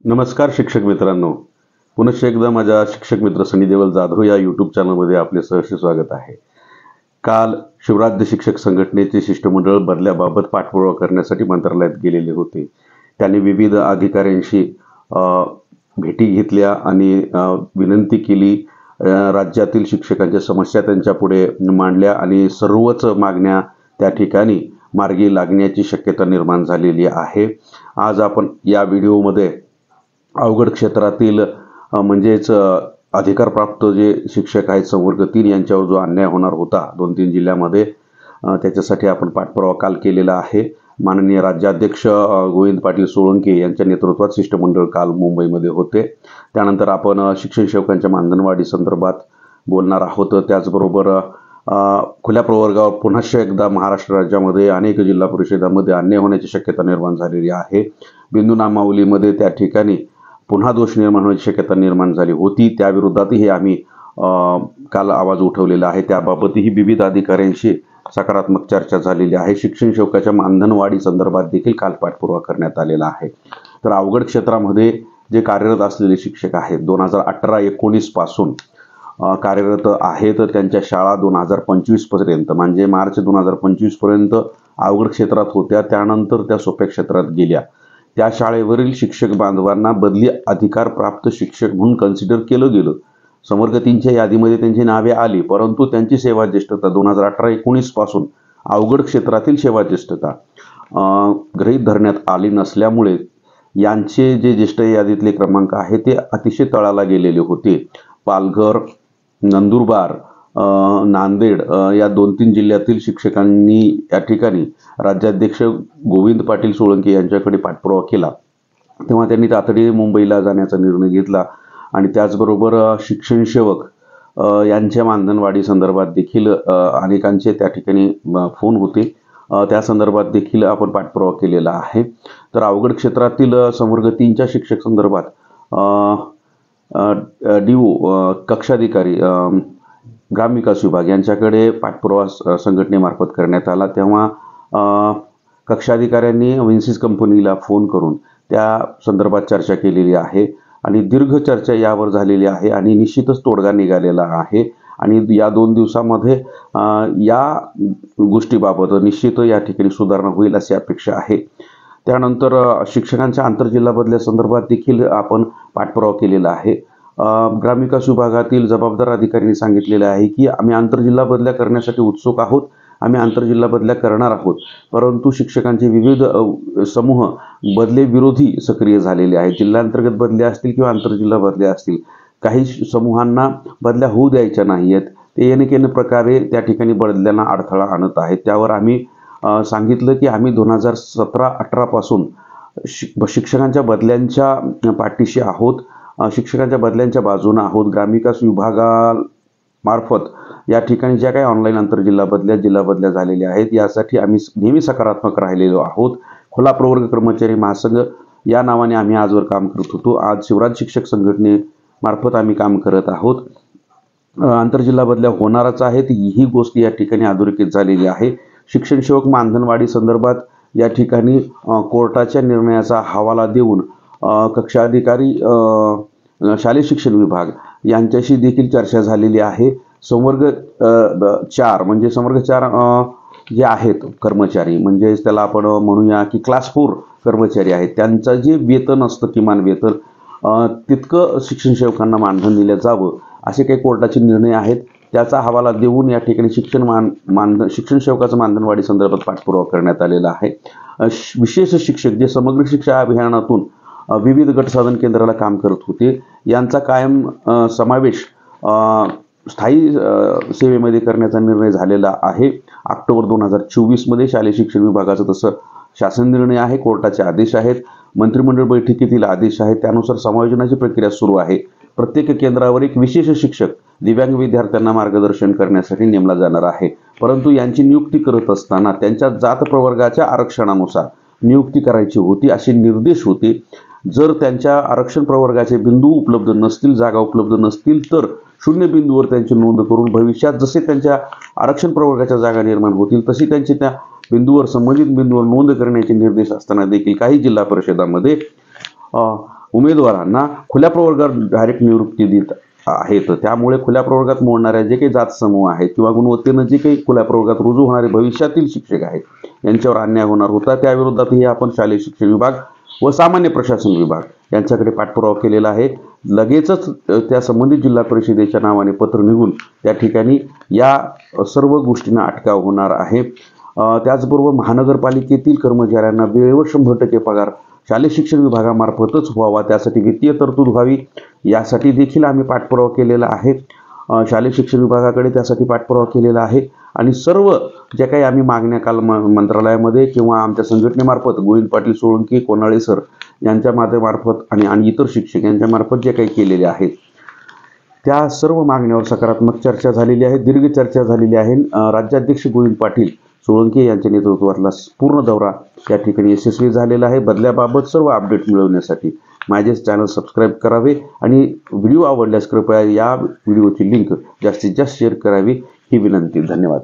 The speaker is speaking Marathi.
नमस्कार शिक्षक मित्रांनो. पुनश्च एकदा माझ्या शिक्षक मित्र सनी देवल जाधव या यूट्यूब चॅनलमध्ये आपले सहर्ष स्वागत आहे. काल शिवराज्य शिक्षक संघटनेचे शिष्टमंडळ बदल्याबाबत पाठपुरावा करण्यासाठी मंत्रालयात गेलेले होते. त्यांनी विविध अधिकाऱ्यांशी भेटी घेतल्या आणि विनंती केली. राज्यातील शिक्षकांच्या समस्या त्यांच्यापुढे मांडल्या आणि सर्वच मागण्या त्या ठिकाणी मार्गी लागण्याची शक्यता निर्माण झालेली आहे. आज आपण या व्हिडिओमध्ये अवघड क्षेत्रातील म्हणजेच अधिकारप्राप्त जे शिक्षक आहेत संवर्ग 3 यांच्यावर जो अन्याय होणार होता 2-3 जिल्ह्यामध्ये, त्याच्यासाठी आपण पाठपुरावा काल केलेला आहे. माननीय राज्याध्यक्ष गोविंद पाटील सोळंके यांच्या नेतृत्वात शिष्टमंडळ काल मुंबईमध्ये होते. त्यानंतर आपण शिक्षण सेवकांच्या मानधनवाढी संदर्भात बोलणार आहोत. त्याचबरोबर खुल्या प्रवर्गावर पुन्हा एकदा महाराष्ट्र राज्यामध्ये अनेक जिल्हा परिषदांमध्ये अन्याय होण्याची शक्यता निर्माण झालेली आहे. बिंदू नामावलीमध्ये त्या ठिकाणी पुन्हा दोष निर्माण होण्याची शक्यता निर्माण झाली होती. त्याविरोधातही आम्ही काल आवाज उठवलेला आहे. त्याबाबतही विविध अधिकाऱ्यांशी सकारात्मक चर्चा झालेली आहे. शिक्षण सेवकाच्या मानधनवाढी संदर्भात देखील काल पाठपुरावा करण्यात आलेला आहे. तर अवघड क्षेत्रामध्ये जे कार्यरत असलेले शिक्षक आहेत 2018-19 पासून कार्यरत आहेत, त्यांच्या शाळा 2025 पर्यंत म्हणजे मार्च 2025 पर्यंत अवघड क्षेत्रात होत्या. त्यानंतर त्या सोप्या क्षेत्रात गेल्या. त्या शाळेवरील शिक्षक बांधवांना बदली अधिकार प्राप्त शिक्षक म्हणून कन्सिडर केलं गेलं. संवर्ग 3च्या यादीमध्ये त्यांची नावे आली, परंतु त्यांची सेवा ज्येष्ठता 2018-19 पासून अवघड क्षेत्रातील सेवा ज्येष्ठता गृहीत धरण्यात आली नसल्यामुळे यांचे जे ज्येष्ठ यादीतले क्रमांक आहेत ते अतिशय तळाला गेलेले होते. पालघर, नंदुरबार, नांदेड या 2-3 जिल्ह्यातील शिक्षकांनी या ठिकाणी राज्याध्यक्ष गोविंद पाटील सोळंके यांच्याकडे पाठपुरावा केला. तेव्हा त्यांनी तातडीने मुंबईला जाण्याचा निर्णय घेतला आणि त्याचबरोबर शिक्षण सेवक यांच्या मानधनवाढी संदर्भात देखील अनेकांचे त्या ठिकाणी फोन होते. त्या संदर्भात देखील आपण पाठपुरावा केलेला आहे. तर अवघड क्षेत्रातील संवर्ग 3च्या शिक्षक संदर्भात DO कक्षाधिकारी ग्रामविकास विभाग यांच्याकडे पाठपुरावा संघटनेमार्फत करण्यात आला. तेव्हा कक्षाधिकाऱ्यांनी विन्सिस कंपनीला फोन करून त्या संदर्भात चर्चा केलेली आहे आणि दीर्घ चर्चा यावर झालेली आहे आणि निश्चितच तोडगा निघालेला आहे आणि या 2 दिवसामध्ये या गोष्टीबाबत निश्चित या ठिकाणी सुधारणा होईल अशी अपेक्षा आहे. त्यानंतर शिक्षकांच्या आंतरजिल्हा बदल्या संदर्भात देखील आपण पाठपुरावा केलेला आहे. ग्रामविकास विभागातील जबाबदार अधिकाऱ्यांनी सांगितलेले आहे की आम्ही आंतरजिल्हा बदल्या करण्यासाठी उत्सुक आहोत, आम्ही आंतरजिल्हा बदल्या करणार आहोत, परंतु शिक्षकांचे विविध समूह बदले विरोधी सक्रिय झालेले आहेत. जिल्ह्यांतर्गत बदल्या असतील किंवा आंतरजिल्हा बदल्या असतील, काही समूहांना बदल्या होऊ द्यायच्या नाही आहेत. ते येणेकेने प्रकारे त्या ठिकाणी बदल्यांना अडथळा आणत आहेत. त्यावर आम्ही सांगितलं की आम्ही 2017-18 पासून शिक्षकांच्या बदल्यांच्या पाठीशी आहोत, शिक्षकांच्या बदल्यांच्या बाजूने आहोत. ग्रामविकास विभागामार्फत या ठिकाणी ज्या काही ऑनलाईन आंतरजिल्हा बदल्या जिल्हा बदल्या झालेल्या आहेत यासाठी आम्ही नेहमी सकारात्मक राहिलेलो आहोत. खुला प्रवर्ग कर्मचारी महासंघ या नावाने आम्ही आजवर काम करत होतो. आज शिवराज शिक्षक संघटनेमार्फत आम्ही काम करत आहोत. आंतरजिल्हा बदल्या होणारच आहेत, ही गोष्ट या ठिकाणी अधोरेखित झालेली आहे. शिक्षण सेवक मानधनवाढी संदर्भात या ठिकाणी कोर्टाच्या निर्णयाचा हवाला देऊन कक्षाधिकारी शालेय शिक्षण विभाग यांच्याशी देखील चर्चा झालेली आहे. संवर्ग 4 म्हणजे संवर्ग 4 जे आहेत कर्मचारी, म्हणजे त्याला आपण म्हणूया की क्लास 4 कर्मचारी आहेत, त्यांचं जे वेतन असतं किमान वेतन तितकं शिक्षण सेवकांना मानधन दिलं जावं असे काही कोर्टाचे निर्णय आहेत. त्याचा हवाला देऊन या ठिकाणी शिक्षण सेवकाचं मानधनवाढी संदर्भात पाठपुरावा करण्यात आलेला आहे. विशेष शिक्षक जे समग्र शिक्षा अभियानातून विविध गट साधन केंद्राला काम करत होते यांचा कायम समावेश स्थायी सेवेमध्ये करण्याचा निर्णय झालेला आहे. ऑक्टोबर 2024 मध्ये शालेय शिक्षण विभागाचं तसं शासन निर्णय आहे, कोर्टाचे आदेश आहेत, मंत्रिमंडळ बैठकीतील आदेश आहेत. त्यानुसार समायोजनाची प्रक्रिया सुरू आहे. प्रत्येक केंद्रावर एक विशेष शिक्षक दिव्यांग विद्यार्थ्यांना मार्गदर्शन करण्यासाठी नेमला जाणार आहे. परंतु यांची नियुक्ती करत असताना त्यांच्या जात प्रवर्गाच्या आरक्षणानुसार नियुक्ती करायची होती असे निर्देश होते. जर त्यांच्या आरक्षण प्रवर्गाचे बिंदू उपलब्ध नसतील, जागा उपलब्ध नसतील तर 0 बिंदूवर त्यांची नोंद करून भविष्यात जसे त्यांच्या आरक्षण प्रवर्गाच्या जागा निर्माण होतील तशी त्यांची त्या बिंदूवर संबंधित बिंदूवर नोंद करण्याचे निर्देश असताना देखील काही जिल्हा परिषदांमध्ये उमेदवारांना खुल्या प्रवर्गात डायरेक्ट नियुक्ती देत आहेत. त्यामुळे खुल्या प्रवर्गात मोडणाऱ्या जे काही जात समूह आहेत किंवा गुणवत्तेनं जे काही खुल्या प्रवर्गात रुजू होणारे भविष्यातील शिक्षक आहेत यांच्यावर अन्याय होणार होता. त्याविरोधातही आपण शालेय शिक्षण विभाग व सामान्य प्रशासन विभाग यांच्याकडे पाठपुरावा केलेला आहे. लगेचच त्या संबंधित जिल्हा परिषदेच्या नावाने पत्र निघून त्या ठिकाणी या सर्व गोष्टींना अटकाव होणार आहे. त्याचबरोबर महानगरपालिकेतील कर्मचाऱ्यांना वेळेवर 100% पगार शालेय शिक्षण विभागामार्फतच व्हावा, त्यासाठी वित्तीय तरतूद व्हावी, यासाठी देखील आम्ही पाठपुरावा केलेला आहे. शालेय शिक्षण विभागाकडे त्यासाठी पाठपुरावा केलेला आहे. आणि सर्व ज्या काही आम्ही मागण्या काल मंत्रालयामध्ये किंवा आमच्या संघटनेमार्फत गोविंद पाटील सोळंकी, कोनाळे सर यांच्या माध्यमार्फत आणि इतर शिक्षक यांच्यामार्फत जे काही केलेले आहेत त्या सर्व मागण्यावर सकारात्मक चर्चा झालेली आहे, दीर्घ चर्चा झालेली आहे. राज्याध्यक्ष गोविंद पाटील सोळंकी यांच्या नेतृत्वातला पूर्ण दौरा या ठिकाणी यशस्वी झालेला आहे. बदल्याबाबत सर्व अपडेट मिळवण्यासाठी माझे चॅनल सबस्क्राईब करावे आणि व्हिडिओ आवडल्यास कृपया या व्हिडिओची लिंक जास्तीत जास्त शेअर करावी ही विनंती. धन्यवाद.